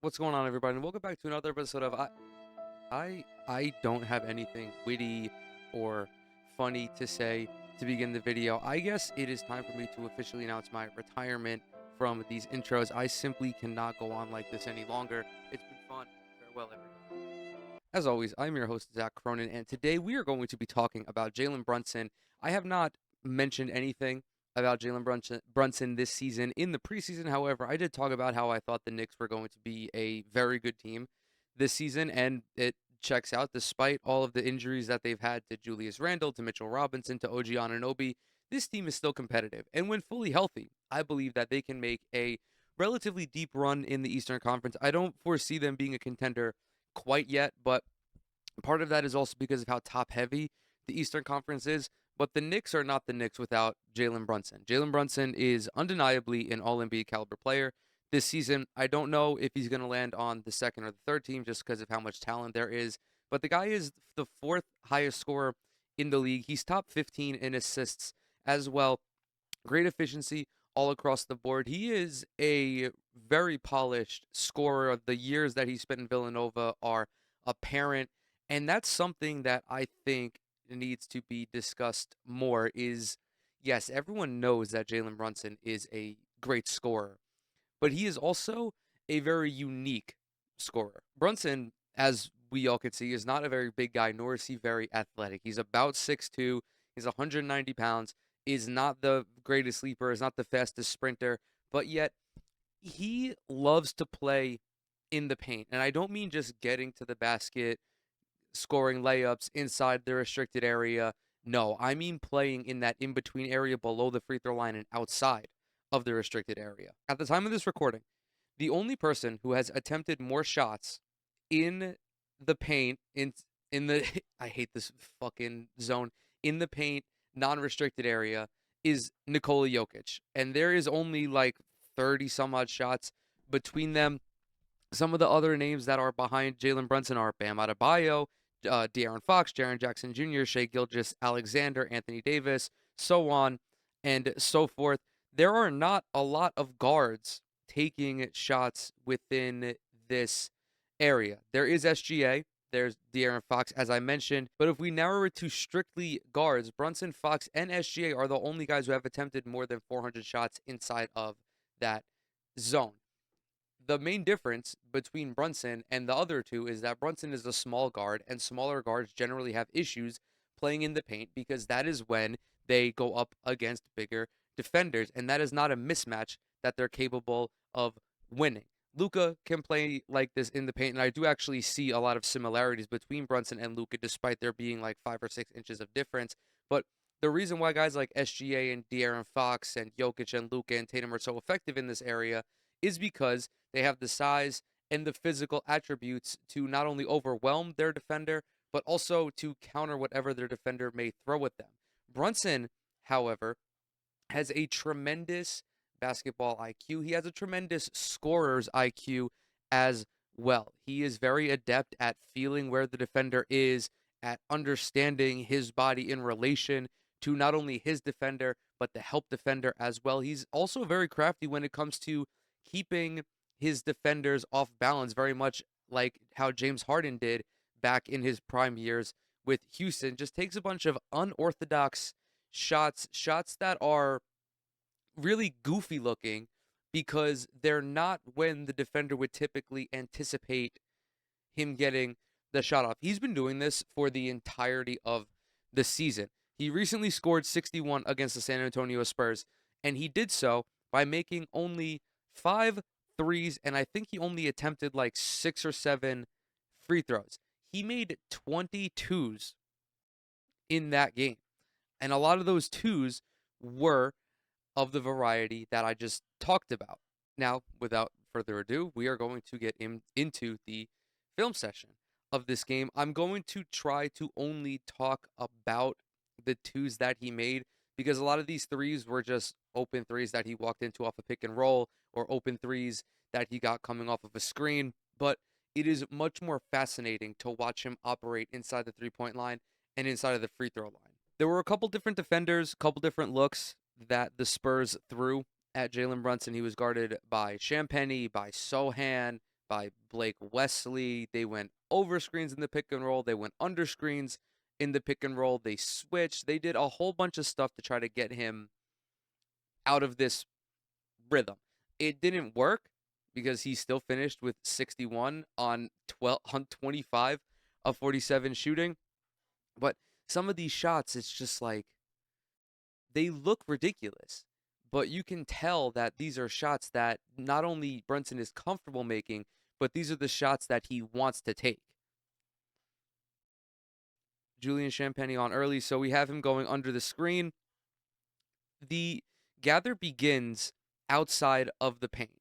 What's going on, everybody? And welcome back to another episode of I don't have anything witty or funny to say to begin the video. I guess it is time for me to officially announce my retirement from these intros. I simply cannot go on like this any longer. It's been fun. Farewell, everyone. As always, I'm your host, Zach Cronin, and today we are going to be talking about Jalen Brunson. I have not mentioned anything about Jalen Brunson this season. In the preseason, however, I did talk about how I thought the Knicks were going to be a very good team this season, and it checks out despite all of the injuries that they've had to Julius Randle, to Mitchell Robinson, to OG Anunoby. This team is still competitive, and when fully healthy, I believe that they can make a relatively deep run in the Eastern Conference. I don't foresee them being a contender quite yet, but part of that is also because of how top heavy the Eastern Conference is. But the Knicks are not the Knicks without Jalen Brunson. Jalen Brunson is undeniably an All NBA caliber player this season. I don't know if he's going to land on the second or the third team just because of how much talent there is. But the guy is the fourth highest scorer in the league. He's top 15 in assists as well. Great efficiency all across the board. He is a very polished scorer. The years that he spent in Villanova are apparent, and that's something that I think needs to be discussed more. Is yes, everyone knows that Jalen Brunson is a great scorer, but he is also a very unique scorer. Brunson, as we all could see, is not a very big guy, nor is he very athletic. He's about 6'2", he's 190 pounds, is not the greatest leaper, is not the fastest sprinter, but yet he loves to play in the paint. And I don't mean just getting to the basket, scoring layups inside the restricted area. No, I mean playing in that in between area below the free throw line and outside of the restricted area. At the time of this recording, the only person who has attempted more shots in the paint in the I hate this fucking zone in the paint non-restricted area is Nikola Jokic, and there is only like 30 some odd shots between them. Some of the other names that are behind Jalen Brunson are Bam Adebayo, De'Aaron Fox, Jaren Jackson Jr., Shea Gilgeous Alexander, Anthony Davis, so on and so forth. There are not a lot of guards taking shots within this area. There is SGA, there's De'Aaron Fox, as I mentioned, but if we narrow it to strictly guards, Brunson, Fox, and SGA are the only guys who have attempted more than 400 shots inside of that zone. The main difference between Brunson and the other two is that Brunson is a small guard, and smaller guards generally have issues playing in the paint because that is when they go up against bigger defenders, and that is not a mismatch that they're capable of winning. Luka can play like this in the paint, and I do actually see a lot of similarities between Brunson and Luka, despite there being like 5 or 6 inches of difference. But the reason why guys like SGA and De'Aaron Fox and Jokic and Luka and Tatum are so effective in this area is because they have the size and the physical attributes to not only overwhelm their defender, but also to counter whatever their defender may throw at them. Brunson, however, has a tremendous basketball IQ. He has a tremendous scorer's IQ as well. He is very adept at feeling where the defender is, at understanding his body in relation to not only his defender, but the help defender as well. He's also very crafty when it comes to keeping his defenders off balance, very much like how James Harden did back in his prime years with Houston. Just takes a bunch of unorthodox shots that are really goofy looking because they're not when the defender would typically anticipate him getting the shot off. He's been doing this for the entirety of the season. He recently scored 61 against the San Antonio Spurs, and he did so by making only five threes, and I think he only attempted like 6 or 7 free throws. He made 22s in that game, and a lot of those twos were of the variety that I just talked about. Now, without further ado, we are going to get into the film session of this game. I'm going to try to only talk about the twos that he made because a lot of these threes were just open threes that he walked into off a pick and roll or open threes that he got coming off of a screen. But it is much more fascinating to watch him operate inside the 3 point line and inside of the free throw line. There were a couple different defenders, a couple different looks that the Spurs threw at Jalen Brunson. He was guarded by Champagny, by Sohan, by Blake Wesley. They went over screens in the pick and roll. They went under screens in the pick and roll. They switched. They did a whole bunch of stuff to try to get him out of this rhythm. It didn't work because he still finished with 61 on 25 of 47 shooting. But some of these shots, it's just like they look ridiculous. But you can tell that these are shots that not only Brunson is comfortable making, but these are the shots that he wants to take. Julian Champagny on early, so we have him going under the screen. The gather begins outside of the paint.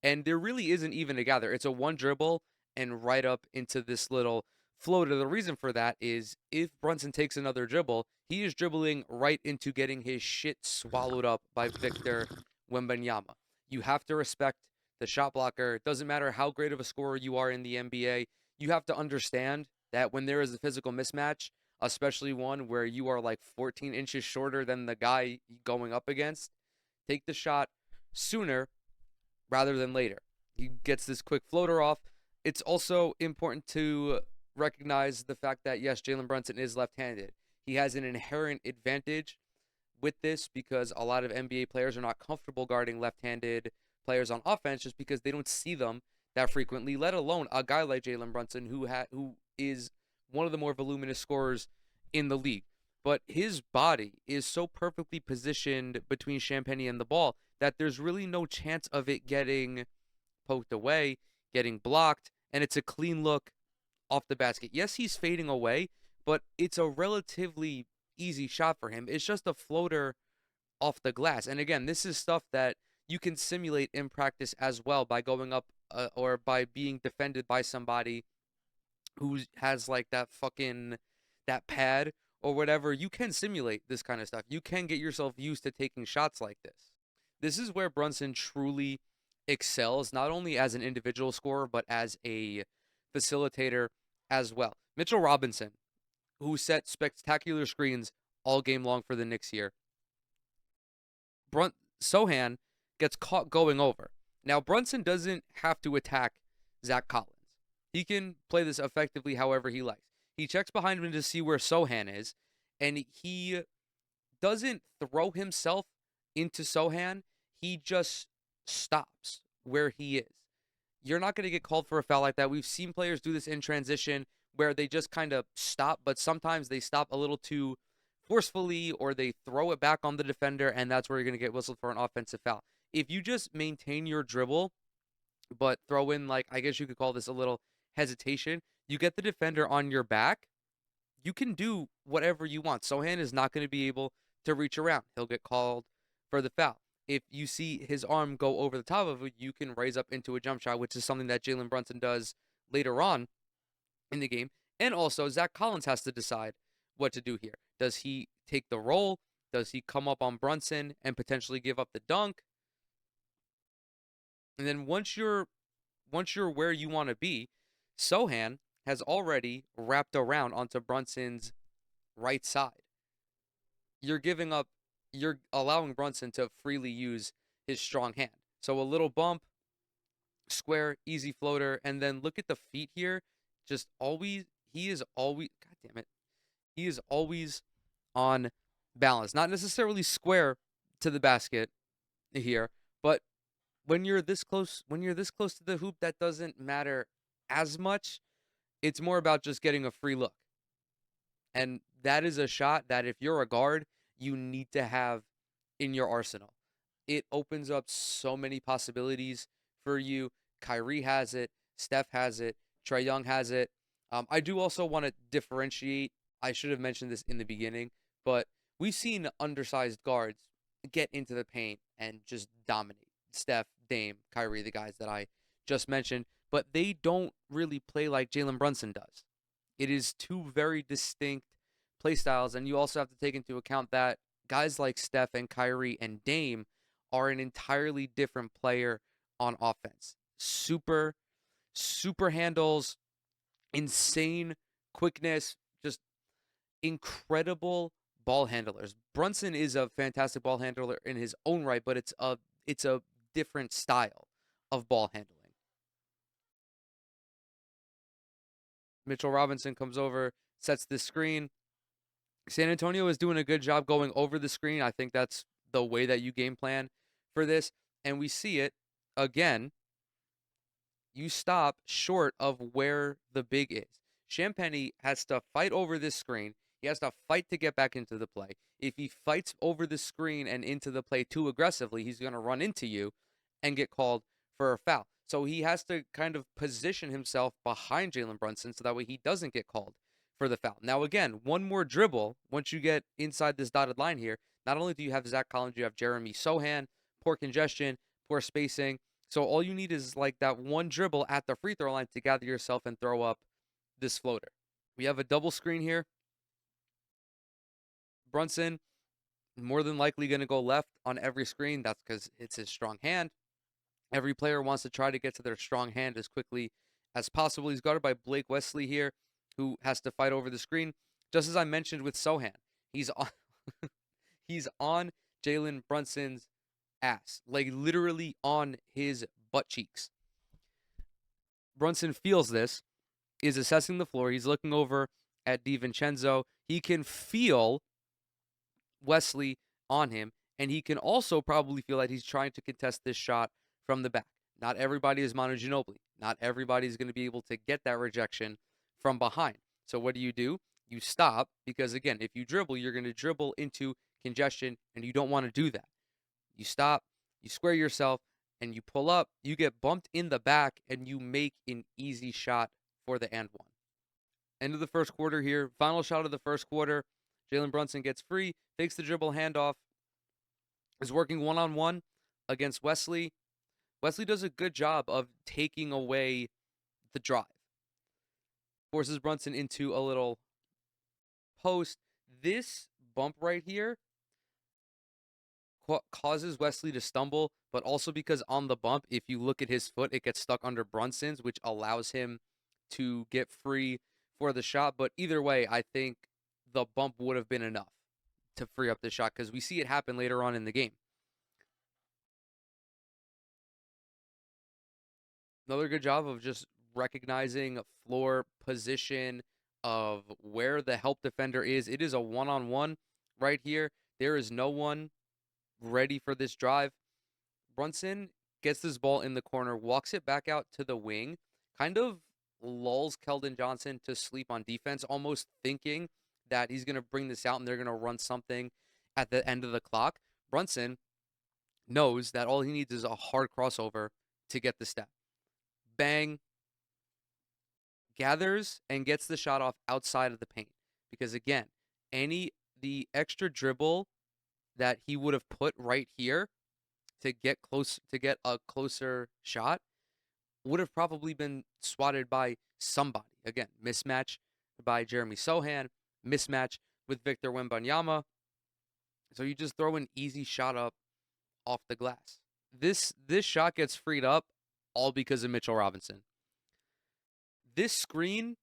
And there really isn't even a gather. It's a one dribble and right up into this little floater. The reason for that is if Brunson takes another dribble, he is dribbling right into getting his shit swallowed up by Victor Wembanyama. You have to respect the shot blocker. It doesn't matter how great of a scorer you are in the NBA. You have to understand that when there is a physical mismatch, especially one where you are like 14 inches shorter than the guy going up against, take the shot sooner rather than later. He gets this quick floater off. It's also important to recognize the fact that, yes, Jalen Brunson is left-handed. He has an inherent advantage with this because a lot of NBA players are not comfortable guarding left-handed players on offense just because they don't see them that frequently, let alone a guy like Jalen Brunson who is one of the more voluminous scorers in the league. But his body is so perfectly positioned between Champagny and the ball that there's really no chance of it getting poked away, getting blocked, and it's a clean look off the basket. Yes, he's fading away, but it's a relatively easy shot for him. It's just a floater off the glass. And again, this is stuff that you can simulate in practice as well by going up or by being defended by somebody who has like that pad or whatever. You can simulate this kind of stuff. You can get yourself used to taking shots like this. This is where Brunson truly excels, not only as an individual scorer, but as a facilitator as well. Mitchell Robinson, who set spectacular screens all game long for the Knicks here. Sohan gets caught going over. Now, Brunson doesn't have to attack Zach Collins. He can play this effectively however he likes. He checks behind him to see where Sohan is, and he doesn't throw himself into Sohan. He just stops where he is. You're not going to get called for a foul like that. We've seen players do this in transition where they just kind of stop, but sometimes they stop a little too forcefully or they throw it back on the defender, and that's where you're going to get whistled for an offensive foul. If you just maintain your dribble, but throw in, like, I guess you could call this a little hesitation, you get the defender on your back, you can do whatever you want. Sohan is not going to be able to reach around. He'll get called for the foul. If you see his arm go over the top of it, you can raise up into a jump shot, which is something that Jalen Brunson does later on in the game. And also, Zach Collins has to decide what to do here. Does he take the roll? Does he come up on Brunson and potentially give up the dunk? And then once you're where you want to be, Sohan has already wrapped around onto Brunson's right side. You're allowing Brunson to freely use his strong hand. So a little bump, square, easy floater, and then look at the feet here. God damn it. He is always on balance. Not necessarily square to the basket here, but when you're this close to the hoop, that doesn't matter as much. It's more about just getting a free look. And that is a shot that if you're a guard, you need to have in your arsenal. It opens up so many possibilities for you. Kyrie has it. Steph has it. Trae Young has it. I do also want to differentiate. I should have mentioned this in the beginning, but we've seen undersized guards get into the paint and just dominate. Steph, Dame, Kyrie, the guys that I just mentioned, but they don't really play like Jalen Brunson does. It is two very distinct play styles, and you also have to take into account that guys like Steph and Kyrie and Dame are an entirely different player on offense. Super, super handles, insane quickness, just incredible ball handlers. Brunson is a fantastic ball handler in his own right, but it's a different style of ball handling. Mitchell Robinson comes over, sets this screen. San Antonio is doing a good job going over the screen. I think that's the way that you game plan for this. And we see it again. You stop short of where the big is. Champagny has to fight over this screen. He has to fight to get back into the play. If he fights over the screen and into the play too aggressively, he's going to run into you and get called for a foul. So he has to kind of position himself behind Jalen Brunson so that way he doesn't get called for the foul. Now, again, one more dribble. Once you get inside this dotted line here, not only do you have Zach Collins, you have Jeremy Sohan, poor congestion, poor spacing. So all you need is like that one dribble at the free throw line to gather yourself and throw up this floater. We have a double screen here. Brunson more than likely going to go left on every screen. That's because it's his strong hand. Every player wants to try to get to their strong hand as quickly as possible. He's guarded by Blake Wesley here, who has to fight over the screen. Just as I mentioned with Sohan, he's on, he's on Jalen Brunson's ass, like literally on his butt cheeks. Brunson feels this, is assessing the floor. He's looking over at DiVincenzo. He can feel Wesley on him, and he can also probably feel that he's trying to contest this shot from the back. Not everybody is Manu Ginobili. Not everybody is going to be able to get that rejection from behind. So what do? You stop because, again, if you dribble, you're going to dribble into congestion, and you don't want to do that. You stop, you square yourself, and you pull up. You get bumped in the back, and you make an easy shot for the and one. End of the first quarter here. Final shot of the first quarter. Jalen Brunson gets free, fakes the dribble handoff, is working one-on-one against Wesley. Wesley does a good job of taking away the drive. Forces Brunson into a little post. This bump right here causes Wesley to stumble, but also because on the bump, if you look at his foot, it gets stuck under Brunson's, which allows him to get free for the shot. But either way, I think the bump would have been enough to free up the shot because we see it happen later on in the game. Another good job of just recognizing floor position of where the help defender is. It is a one-on-one right here. There is no one ready for this drive. Brunson gets this ball in the corner, walks it back out to the wing, kind of lulls Keldon Johnson to sleep on defense, almost thinking that he's going to bring this out and they're going to run something at the end of the clock. Brunson knows that all he needs is a hard crossover to get the step. Bang. Gathers and gets the shot off outside of the paint. Because again, the extra dribble that he would have put right here to get a closer shot would have probably been swatted by somebody. Again, mismatch by Jeremy Sohan, mismatch with Victor Wembanyama. So you just throw an easy shot up off the glass. This shot gets freed up all because of Mitchell Robinson. This screen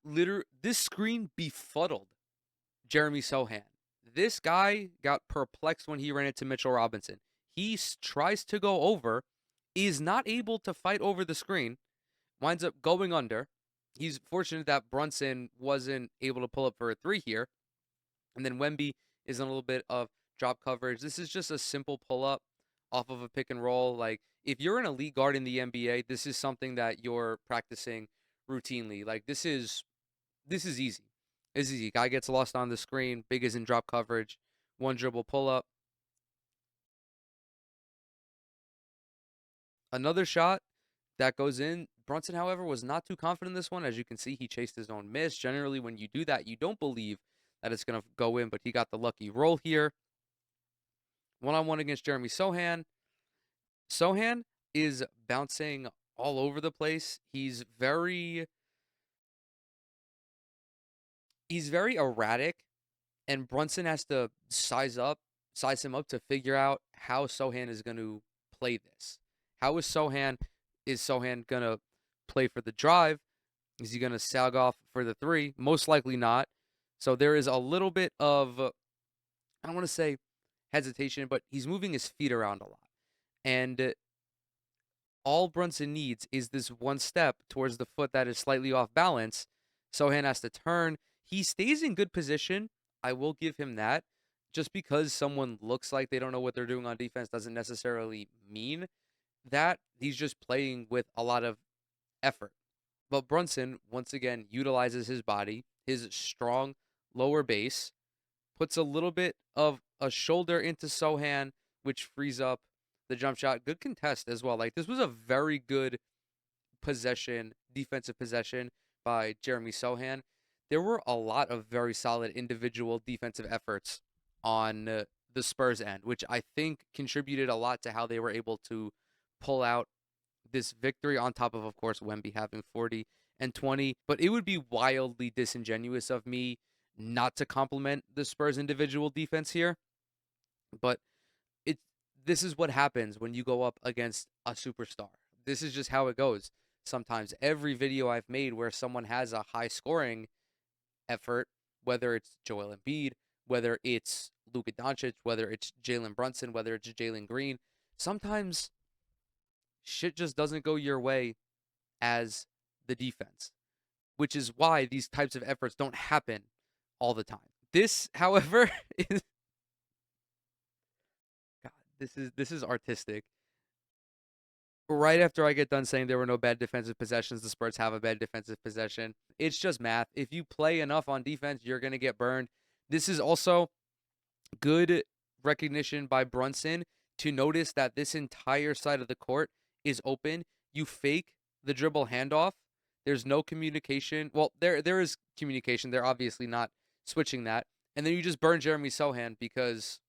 befuddled Jeremy Sohan. This guy got perplexed when he ran into Mitchell Robinson. He tries to go over, is not able to fight over the screen, winds up going under. He's fortunate that Brunson wasn't able to pull up for a three here. And then Wemby is in a little bit of drop coverage. This is just a simple pull-up off of a pick and roll. Like, if you're an elite guard in the NBA, this is something that you're practicing routinely. Like, this is easy. It's easy. Guy gets lost on the screen. Big is in drop coverage. One dribble pull-up. Another shot that goes in. Brunson, however, was not too confident in this one. As you can see, he chased his own miss. Generally, when you do that, you don't believe that it's going to go in, but he got the lucky roll here. One-on-one against Jeremy Sohan. Sohan is bouncing all over the place. He's very erratic, and Brunson has to size him up to figure out how Sohan is going to play this. How is Sohan going to play for the drive? Is he going to sag off for the three? Most likely not. So there is a little bit of, I don't want to say hesitation, but he's moving his feet around a lot. And all Brunson needs is this one step towards the foot that is slightly off balance Sohan has to turn. He stays in good position. I will give him that. Just because someone looks like they don't know what they're doing on defense doesn't necessarily mean that. He's just playing with a lot of effort. But Brunson, once again, utilizes his body, his strong lower base, puts a little bit of a shoulder into Sohan, which frees up the jump shot. Good contest as well. Like, this was a very good possession, defensive possession by Jeremy Sohan. There were a lot of very solid individual defensive efforts on the Spurs end, which I think contributed a lot to how they were able to pull out this victory, on top of course, Wemby having 40 and 20. But it would be wildly disingenuous of me not to compliment the Spurs individual defense here. But it this is what happens when you go up against a superstar. This is just how it goes. Sometimes every video I've made where someone has a high scoring effort, whether it's Joel Embiid, whether it's Luka Doncic, whether it's Jalen Brunson, whether it's Jalen Green, sometimes shit just doesn't go your way as the defense, which is why these types of efforts don't happen all the time. This, however, is God, this is artistic. Right after I get done saying there were no bad defensive possessions, the Spurs have a bad defensive possession. It's just math. If you play enough on defense, you're going to get burned. This is also good recognition by Brunson to notice that this entire side of the court is open. You fake the dribble handoff. There's no communication. Well, there is communication. They're obviously not switching that. And then you just burn Jeremy Sohan because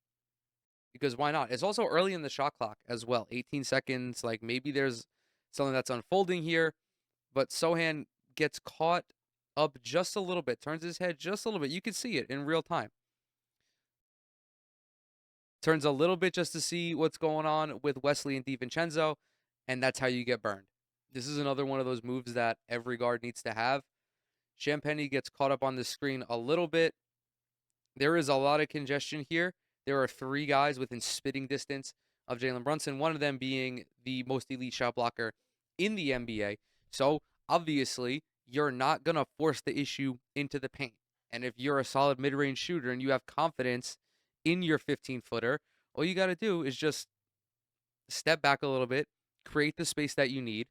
why not? It's also early in the shot clock as well. 18 seconds. Like, maybe there's something that's unfolding here. But Sohan gets caught up just a little bit, turns his head just a little bit. You can see it in real time. Turns a little bit just to see what's going on with Wesley and DiVincenzo, and that's how you get burned. This is another one of those moves that every guard needs to have. Champagny gets caught up on the screen a little bit. There is a lot of congestion here. There are three guys within spitting distance of Jalen Brunson, one of them being the most elite shot blocker in the NBA. So, obviously, you're not going to force the issue into the paint. And if you're a solid mid-range shooter and you have confidence in your 15-footer, all you got to do is just step back a little bit, create the space that you need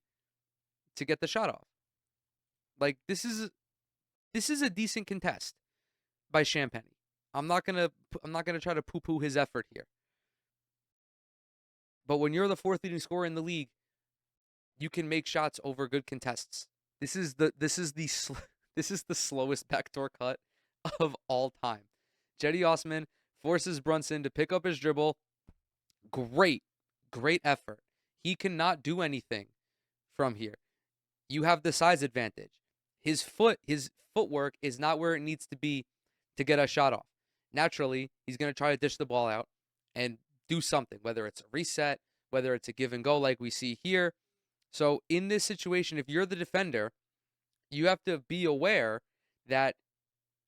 to get the shot off. Like, this is a decent contest by Champagny. I'm not gonna try to poo-poo his effort here. But when you're the fourth leading scorer in the league, you can make shots over good contests. This is the this is the slowest backdoor cut of all time. Cedi Osman forces Brunson to pick up his dribble. Great effort. He cannot do anything from here. You have the size advantage. His footwork is not where it needs to be to get a shot off. Naturally, he's going to try to dish the ball out and do something, whether it's a reset, whether it's a give and go like we see here. So in this situation, if you're the defender, you have to be aware that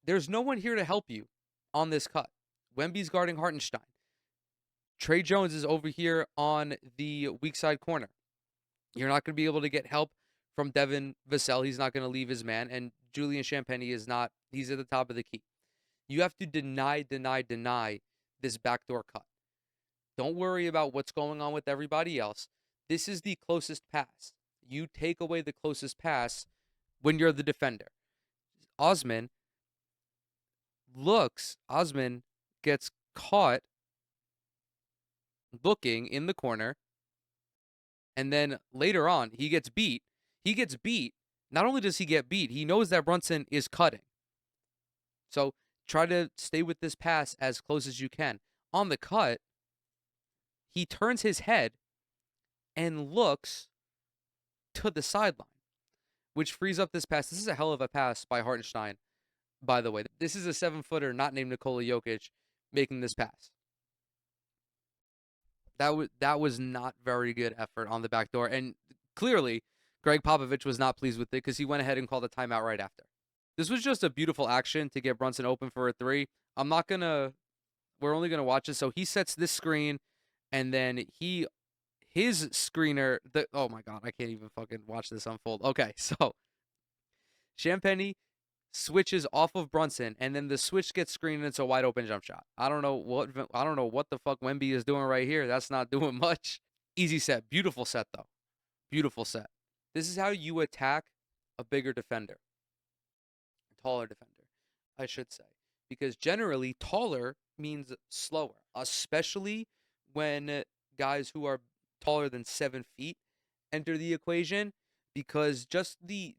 there's no one here to help you on this cut. Wemby's guarding Hartenstein. Trey Jones is over here on the weak side corner. You're not going to be able to get help from Devin Vassell. He's not going to leave his man. And Julian Champagny is not. He's at the top of the key. You have to deny this backdoor cut. Don't worry about what's going on with everybody else. This is the closest pass. You take away the closest pass when you're the defender. Osman gets caught looking in the corner, and then later on, he gets beat. Not only does he get beat, he knows that Brunson is cutting. So try to stay with this pass as close as you can. On the cut, he turns his head and looks to the sideline, which frees up this pass. This is a hell of a pass by Hartenstein, by the way. This is a 7-footer not named Nikola Jokic making this pass. That was not very good effort on the back door. And clearly, Greg Popovich was not pleased with it because he went ahead and called a timeout right after. This was just a beautiful action to get Brunson open for a three. We're only going to watch it. So he sets this screen, and then his screener, oh my God, I can't even fucking watch this unfold. Okay, so Champagny switches off of Brunson, and then the switch gets screened and it's a wide open jump shot. I don't know what the fuck Wemby is doing right here. That's not doing much. Easy set. Beautiful set though. Beautiful set. This is how you attack a bigger defender, a taller defender, I should say. Because generally taller means slower, especially when guys who are taller than 7 feet enter the equation, because just the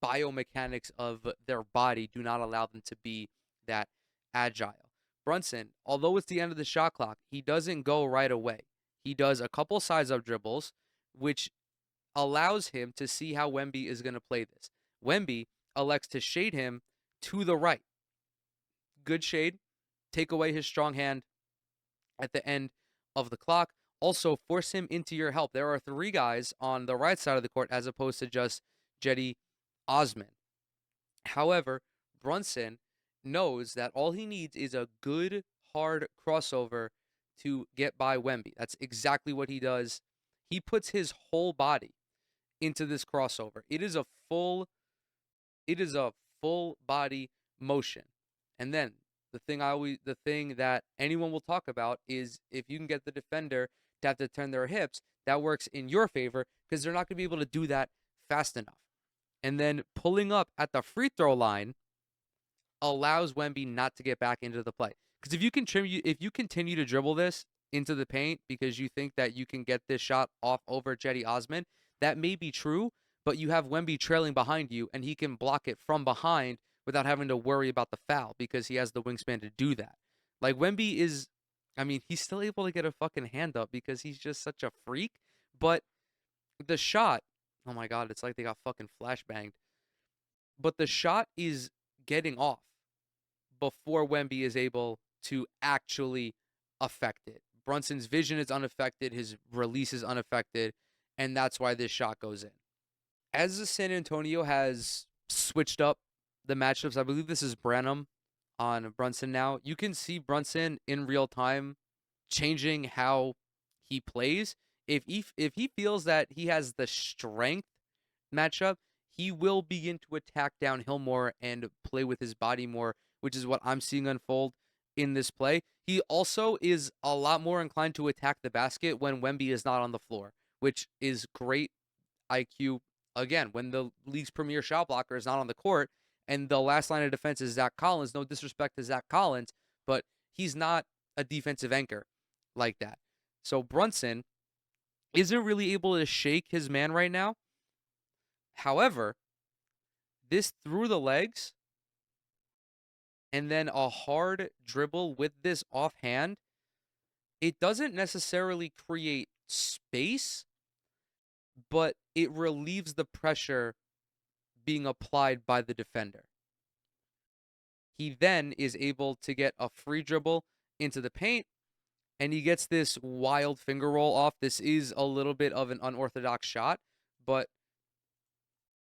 biomechanics of their body do not allow them to be that agile. Brunson, although it's the end of the shot clock, he doesn't go right away. He does a couple size up dribbles, which allows him to see how Wemby is going to play this. Wemby elects to shade him to the right. Good shade. Take away his strong hand at the end of the clock. Also, force him into your help. There are three guys on the right side of the court as opposed to just Cedi Osman. However, Brunson knows that all he needs is a good, hard crossover to get by Wemby. That's exactly what he does. He puts his whole body into this crossover. It is a full body motion. And then the thing that anyone will talk about is if you can get the defender to have to turn their hips, that works in your favor because they're not going to be able to do that fast enough. And then pulling up at the free throw line allows Wemby not to get back into the play. Because if you continue to dribble this into the paint because you think that you can get this shot off over Cedi Osman, that may be true, but you have Wemby trailing behind you and he can block it from behind without having to worry about the foul because he has the wingspan to do that. Like Wemby is, I mean, he's still able to get a fucking hand up because he's just such a freak, but the shot, oh my god, it's like they got fucking flashbanged. But the shot is getting off before Wemby is able to actually affect it. Brunson's vision is unaffected, his release is unaffected, and that's why this shot goes in. As the San Antonio has switched up the matchups, I believe this is Branham on Brunson now. You can see Brunson in real time changing how he plays. If he feels that he has the strength matchup, he will begin to attack downhill more and play with his body more, which is what I'm seeing unfold in this play. He also is a lot more inclined to attack the basket when Wemby is not on the floor, which is great IQ. Again, when the league's premier shot blocker is not on the court and the last line of defense is Zach Collins, no disrespect to Zach Collins, but he's not a defensive anchor like that. So Brunson isn't really able to shake his man right now. However, this through the legs and then a hard dribble with this offhand, it doesn't necessarily create space, but it relieves the pressure being applied by the defender. He then is able to get a free dribble into the paint, and he gets this wild finger roll off. This is a little bit of an unorthodox shot, but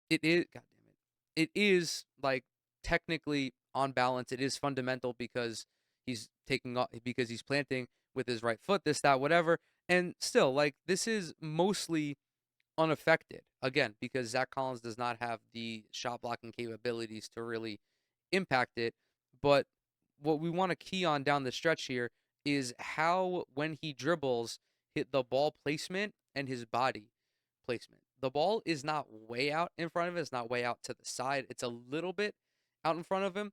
it is, God damn it, it is like technically on balance. It is fundamental because he's taking off, because he's planting with his right foot, this, that, whatever. And still, like, this is mostly unaffected again because Zach Collins does not have the shot blocking capabilities to really impact it. But what we want to key on down the stretch here is how when he dribbles, hit the ball placement and his body placement. The ball is not way out in front of him. It's not way out to the side. It's a little bit out in front of him,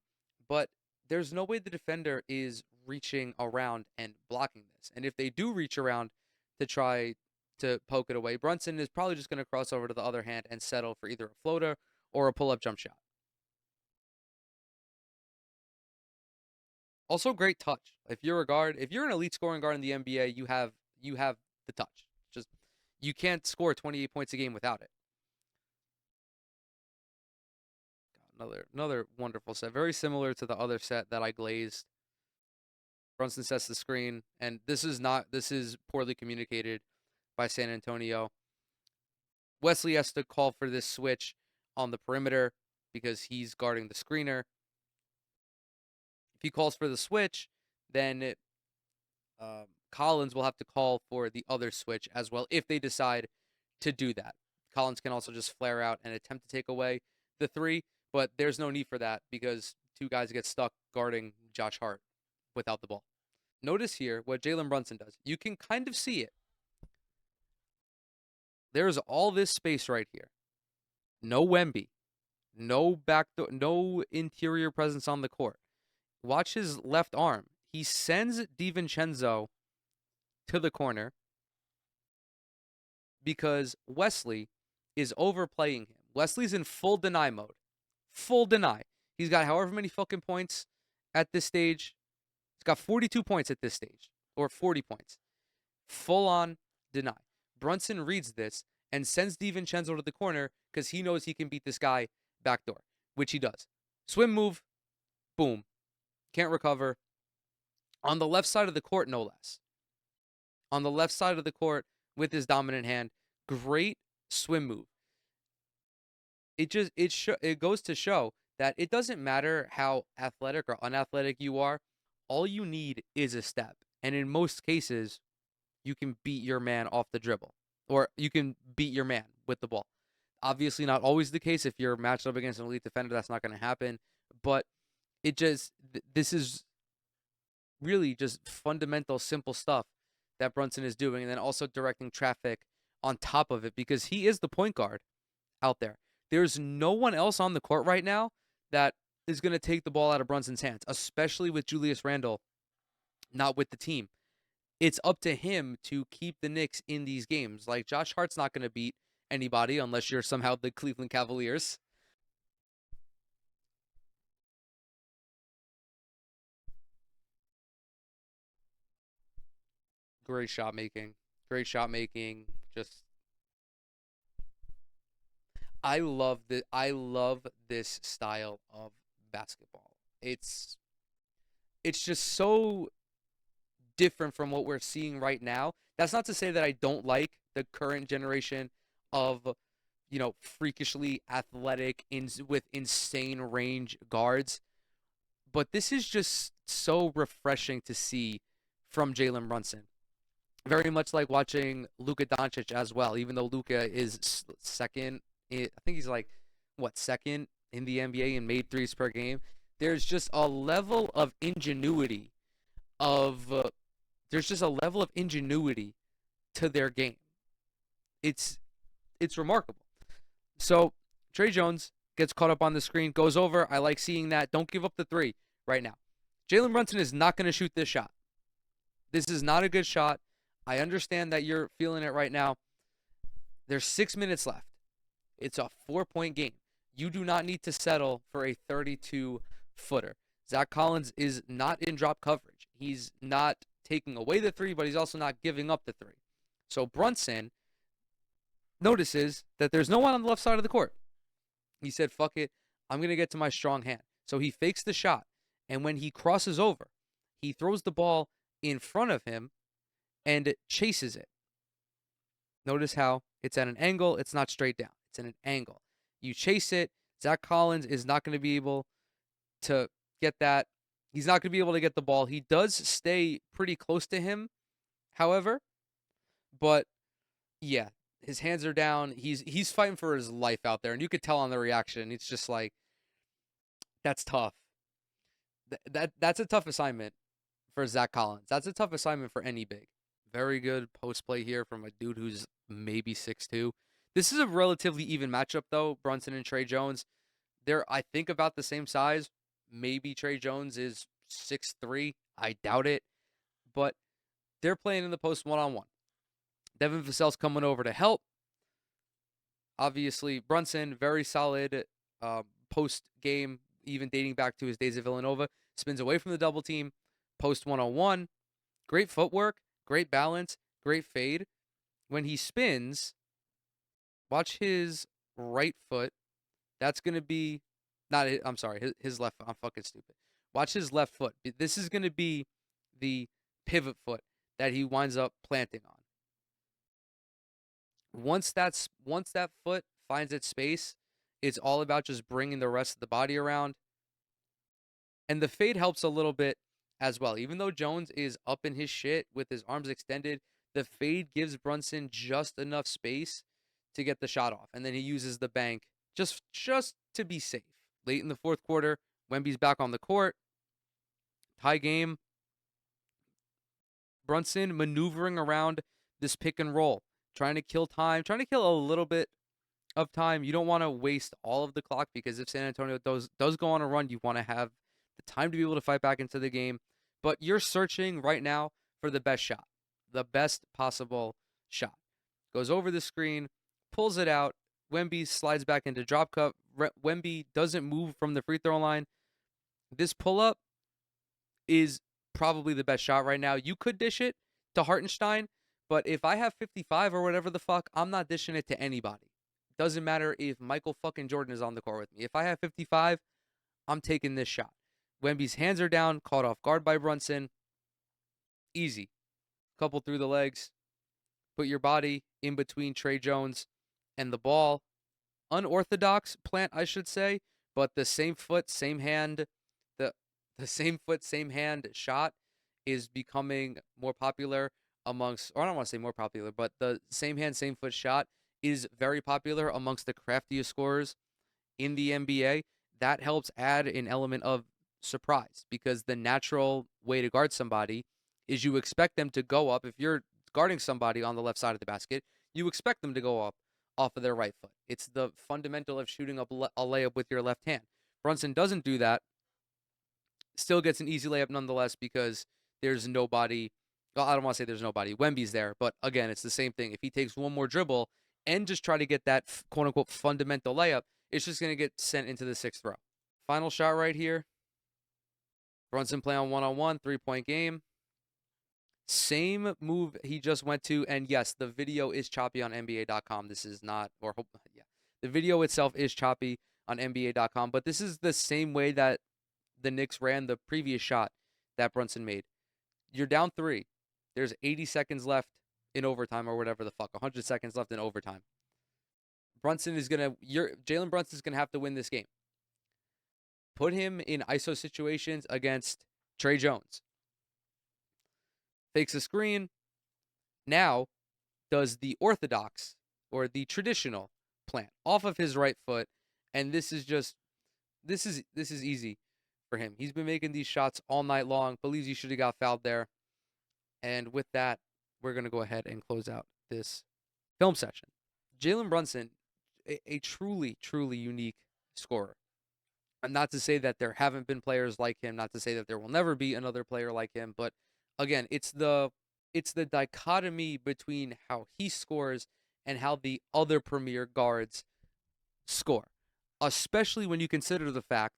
but there's no way the defender is reaching around and blocking this. And if they do reach around to try to poke it away, Brunson is probably just going to cross over to the other hand and settle for either a floater or a pull-up jump shot. Also, great touch. If you're a guard, if you're an elite scoring guard in the NBA, you have the touch. Just you can't score 28 points a game without it. Another wonderful set, very similar to the other set that I glazed. Brunson sets the screen, and this is poorly communicated by San Antonio. Wesley has to call for this switch on the perimeter because he's guarding the screener. If he calls for the switch, then Collins will have to call for the other switch as well if they decide to do that. Collins can also just flare out and attempt to take away the three, But there's no need for that because two guys get stuck guarding Josh Hart without the ball. Notice here what Jalen Brunson does. You can kind of see it. There's all this space right here. No Wemby, no back door, no interior presence on the court. Watch his left arm. He sends DiVincenzo to the corner because Wesley is overplaying him. Wesley's in full deny mode. Full deny. He's got however many fucking points at this stage. He's got 42 points at this stage, or 40 points. Full on deny. Brunson reads this and sends DiVincenzo to the corner because he knows he can beat this guy backdoor, which he does. Swim move, boom. Can't recover. On the left side of the court, no less. On the left side of the court with his dominant hand, great swim move. It goes to show that it doesn't matter how athletic or unathletic you are. All you need is a step. And in most cases, you can beat your man off the dribble. Or you can beat your man with the ball. Obviously not always the case. If you're matched up against an elite defender, that's not going to happen. But this is really just fundamental, simple stuff that Brunson is doing. And then also directing traffic on top of it because he is the point guard out there. There's no one else on the court right now that is going to take the ball out of Brunson's hands, especially with Julius Randle not with the team. It's up to him to keep the Knicks in these games. Like, Josh Hart's not going to beat anybody unless you're somehow the Cleveland Cavaliers. Great shot making. Great shot making. Just I love this style of basketball. It's just so different from what we're seeing right now. That's not to say that I don't like the current generation of, freakishly athletic with insane range guards, but this is just so refreshing to see from Jalen Brunson. Very much like watching Luka Doncic as well, even though Luka is second. I think he's like, what, second in the NBA in made threes per game. There's just a level of ingenuity of there's just a level of ingenuity to their game. It's remarkable. So Trey Jones gets caught up on the screen, goes over. I like seeing that. Don't give up the three right now. Jalen Brunson is not going to shoot this shot. This is not a good shot. I understand that you're feeling it right now. There's 6 minutes left. It's a 4-point game. You do not need to settle for a 32-footer. Zach Collins is not in drop coverage. He's not taking away the three, but he's also not giving up the three. So Brunson notices that there's no one on the left side of the court. He said, fuck it, I'm going to get to my strong hand. So he fakes the shot, and when he crosses over, he throws the ball in front of him and chases it. Notice how it's at an angle. It's not straight down. It's at an angle. You chase it. Zach Collins is not going to be able to get that. He's not going to be able to get the ball. He does stay pretty close to him, however. But, yeah, his hands are down. He's fighting for his life out there, and you could tell on the reaction. It's just like, that's tough. That's a tough assignment for Zach Collins. That's a tough assignment for any big. Very good post play here from a dude who's maybe 6'2". This is a relatively even matchup, though. Brunson and Trey Jones. They're, I think, about the same size. Maybe Trey Jones is 6'3". I doubt it. But they're playing in the post one-on-one. Devin Vassell's coming over to help. Obviously, Brunson, very solid post game, even dating back to his days at Villanova. Spins away from the double team. Post one-on-one. Great footwork. Great balance, great fade. When he spins, watch his right foot. That's going to be, I'm sorry, his left foot. I'm fucking stupid. Watch his left foot. This is going to be the pivot foot that he winds up planting on. Once that foot finds its space, it's all about just bringing the rest of the body around. And the fade helps a little bit as well. Even though Jones is up in his shit with his arms extended, the fade gives Brunson just enough space to get the shot off. And then he uses the bank just to be safe, Late in the fourth quarter, Wemby's back on the court. Tie game. Brunson maneuvering around this pick and roll, trying to kill time, trying to kill a little bit of time. You don't want to waste all of the clock because if San Antonio does go on a run, you want to have the time to be able to fight back into the game. But you're searching right now for the best shot, the best possible shot. Goes over the screen, pulls it out. Wemby slides back into drop cut. Wemby doesn't move from the free throw line. This pull up is probably the best shot right now. You could dish it to Hartenstein, but if I have 55 or whatever the fuck, I'm not dishing it to anybody. Doesn't matter if Michael fucking Jordan is on the court with me. If I have 55, I'm taking this shot. Wemby's hands are down, caught off guard by Brunson. Easy. Couple through the legs. Put your body in between Trey Jones and the ball. Unorthodox plant, I should say, but the same foot, same hand, the same foot, same hand shot is becoming more popular amongst, or I don't want to say more popular, but the same hand, same foot shot is very popular amongst the craftiest scorers in the NBA. That helps add an element of surprise because the natural way to guard somebody is you expect them to go up. If you're guarding somebody on the left side of the basket, you expect them to go up off of their right foot. It's the fundamental of shooting up a layup with your left hand. Brunson doesn't do that. Still gets an easy layup nonetheless because there's nobody. Well, I don't want to say there's nobody. Wemby's there, but again, it's the same thing. If he takes one more dribble and just try to get that quote-unquote fundamental layup, it's just going to get sent into the sixth row. Final shot right here. Brunson play on one-on-one, three-point game. Same move he just went to, and yes, the video is choppy on NBA.com. This is not, or yeah, the video itself is choppy on NBA.com, but this is the same way that the Knicks ran the previous shot that Brunson made. You're down 3. There's 80 seconds left in overtime or whatever the fuck, 100 seconds left in overtime. Jalen Brunson is going to have to win this game. Put him in ISO situations against Trey Jones. Fakes a screen. Now does the orthodox or the traditional plant off of his right foot. And this is easy for him. He's been making these shots all night long. Believes he should have got fouled there. And with that, we're going to go ahead and close out this film session. Jalen Brunson, a truly, truly unique scorer. And not to say that there haven't been players like him, not to say that there will never be another player like him, but again, it's the dichotomy between how he scores and how the other premier guards score, especially when you consider the fact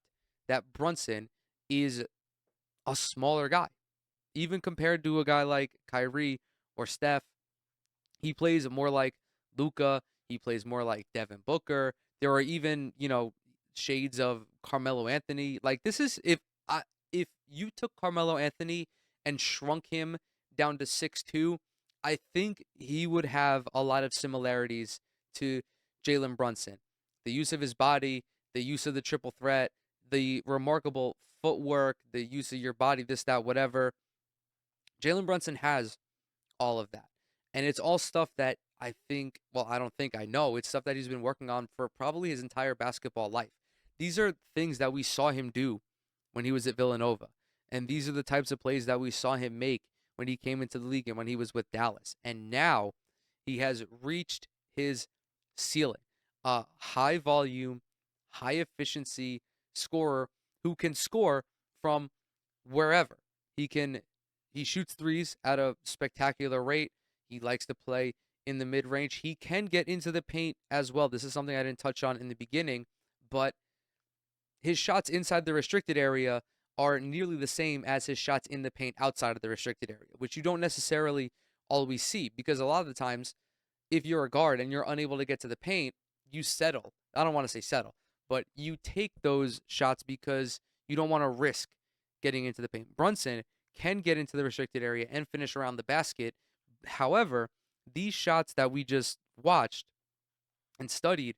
that Brunson is a smaller guy. Even compared to a guy like Kyrie or Steph, he plays more like Luka. He plays more like Devin Booker. There are even, shades of Carmelo Anthony. Like, this is, if you took Carmelo Anthony and shrunk him down to 6'2", I think he would have a lot of similarities to Jalen Brunson. The use of his body, the use of the triple threat, the remarkable footwork, the use of your body, this, that, whatever. Jalen Brunson has all of that. And it's all stuff that I know. It's stuff that he's been working on for probably his entire basketball life. These are things that we saw him do when he was at Villanova. And these are the types of plays that we saw him make when he came into the league and when he was with Dallas. And now he has reached his ceiling. A high volume, high efficiency scorer who can score from wherever. He shoots threes at a spectacular rate. He likes to play in the mid-range. He can get into the paint as well. This is something I didn't touch on in the beginning, but his shots inside the restricted area are nearly the same as his shots in the paint outside of the restricted area, which you don't necessarily always see because a lot of the times, if you're a guard and you're unable to get to the paint, you settle. I don't want to say settle, but you take those shots because you don't want to risk getting into the paint. Brunson can get into the restricted area and finish around the basket. However, these shots that we just watched and studied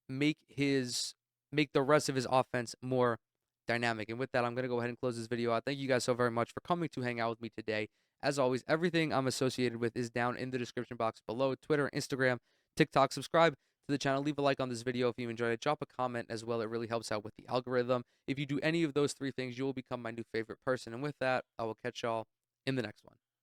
make the rest of his offense more dynamic. And with that, I'm going to go ahead and close this video out. Thank you guys so very much for coming to hang out with me today. As always, everything I'm associated with is down in the description box below. Twitter, Instagram, TikTok. Subscribe to the channel. Leave a like on this video if you enjoyed it. Drop a comment as well. It really helps out with the algorithm. If you do any of those three things, you will become my new favorite person. And with that, I will catch y'all in the next one.